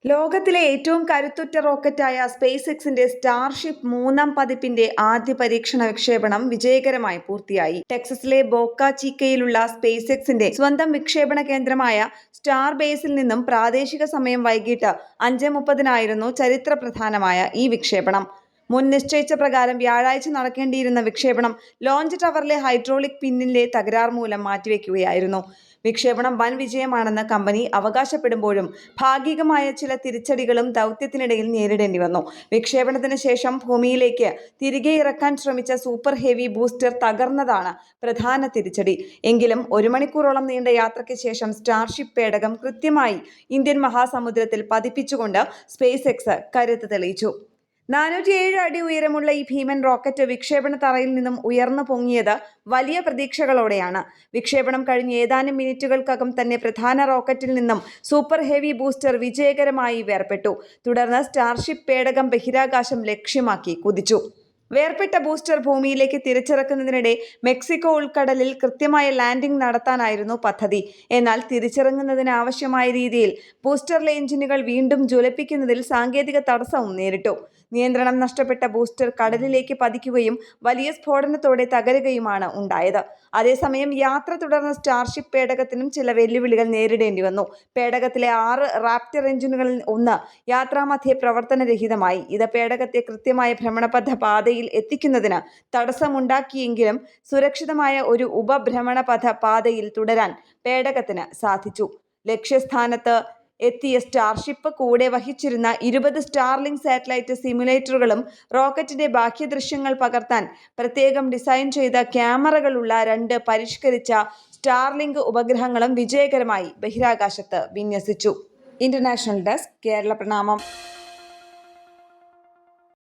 ലോകത്തിലെ ഏറ്റവും കരുത്തുറ്റ റോക്കറ്റായ സ്പേസ് എക്സിന്റെ സ്റ്റാർഷിപ്പ് 3-ാം പതിപ്പിന്റെ ആദ്യ പരീക്ഷണ വിക്ഷേപണം വിജയകരമായി പൂർത്തിയായി. ടെക്സസിലെ ബോക്ക ചീക്കയിലുള്ള സ്പേസ് എക്സിന്റെ സ്വന്തം വിക്ഷേപണ കേന്ദ്രമായ സ്റ്റാർ ബേസിൽ നിന്നും പ്രാദേശിക സമയം വൈകിട്ട് 5:30 ചരിത്രപ്രധാനമായ ഈ വിക്ഷേപണം. മുൻ നിശ്ചയിച്ച പ്രകാരം വ്യാഴാഴ്ച നടക്കേണ്ടിയിരുന്ന വിക്ഷേപണം ലോഞ്ച് ടവറിലെ ഹൈഡ്രോളിക് പിന്നിലെ തകരാർ മൂലം മാറ്റിവെക്കുകയായിരുന്നു. വിക്ഷേപണം വൻ വിജയമാണെന്ന് കമ്പനി അവകാശപ്പെടുമ്പോഴും ഭാഗികമായ ചില തിരിച്ചടികളും ദൗത്യത്തിനിടയിൽ നേരിടേണ്ടി വന്നു. വിക്ഷേപണത്തിന് ശേഷം ഭൂമിയിലേക്ക് തിരികെ ഇറക്കാൻ ശ്രമിച്ച സൂപ്പർ ഹെവി ബൂസ്റ്റർ തകർന്നതാണ് പ്രധാന തിരിച്ചടി. എങ്കിലും 1 മണിക്കൂറോളം നീണ്ട യാത്രയ്ക്ക് ശേഷം സ്റ്റാർഷിപ്പ് പേടകം കൃത്യമായി ഇന്ത്യൻ മഹാസമുദ്രത്തിൽ പതിപ്പിച്ചുകൊണ്ട് സ്പേസ് എക്സ് കരുത്ത് തെളിയിച്ചു. 407 അടി ഉയരമുള്ള ഈ ഭീമൻ റോക്കറ്റ് വിക്ഷേപണ തറയിൽ നിന്നും ഉയർന്നു പൊങ്ങിയത് വലിയ പ്രതീക്ഷകളോടെയാണ്. വിക്ഷേപണം കഴിഞ്ഞ് ഏതാനും മിനിറ്റുകൾക്കകം തന്നെ പ്രധാന റോക്കറ്റിൽ നിന്നും സൂപ്പർ ഹെവി ബൂസ്റ്റർ വിജയകരമായി വേർപെട്ടു. തുടർന്ന് സ്റ്റാർഷിപ്പ് പേടകം ബഹിരാകാശം ലക്ഷ്യമാക്കി കുതിച്ചു. വേർപെട്ട ബൂസ്റ്റർ ഭൂമിയിലേക്ക് തിരിച്ചിറക്കുന്നതിനിടെ മെക്സിക്കോ ഉൾക്കടലിൽ കൃത്യമായ ലാൻഡിംഗ് നടത്താനായിരുന്നു പദ്ധതി. എന്നാൽ തിരിച്ചിറങ്ങുന്നതിന് ആവശ്യമായ രീതിയിൽ ബൂസ്റ്ററിലെ എഞ്ചിനുകൾ വീണ്ടും ജ്വലിപ്പിക്കുന്നതിൽ സാങ്കേതിക തടസ്സവും നേരിട്ടു. നിയന്ത്രണം നഷ്ടപ്പെട്ട ബൂസ്റ്റർ കടലിലേക്ക് പതിക്കുകയും വലിയ സ്ഫോടനത്തോടെ തകരുകയുമാണ് ഉണ്ടായത്. അതേസമയം യാത്ര തുടർന്ന സ്റ്റാർഷിപ്പ് പേടകത്തിനും ചില വെല്ലുവിളികൾ നേരിടേണ്ടി വന്നു. പേടകത്തിലെ 6 റാപ്റ്റർ എഞ്ചിനുകളിൽ ഒന്ന് യാത്രാമധ്യേ പ്രവർത്തനരഹിതമായി. ഇത് പേടകത്തെ കൃത്യമായ ഭ്രമണപഥ പാതയിൽ എത്തിക്കുന്നതിന് തടസ്സമുണ്ടാക്കിയെങ്കിലും സുരക്ഷിതമായ ഒരു ഉപഭ്രമണപഥ പാതയിൽ തുടരാൻ പേടകത്തിന് സാധിച്ചു. ലക്ഷ്യസ്ഥാനത്ത് എത്തിയ സ്റ്റാർഷിപ്പ് കൂടെ വഹിച്ചിരുന്ന 20 സ്റ്റാർലിങ്ക് സാറ്റലൈറ്റ് സിമുലേറ്ററുകളും റോക്കറ്റിന്റെ ബാഹ്യദൃശ്യങ്ങൾ പകർത്താൻ പ്രത്യേകം ഡിസൈൻ ചെയ്ത ക്യാമറകളുള്ള 2 പരിഷ്കരിച്ച സ്റ്റാർലിങ്ക് ഉപഗ്രഹങ്ങളും വിജയകരമായി ബഹിരാകാശത്ത് വിന്യസിച്ചു. ഇന്റർനാഷണൽ ഡെസ്ക്, കേരള പ്രണാമം.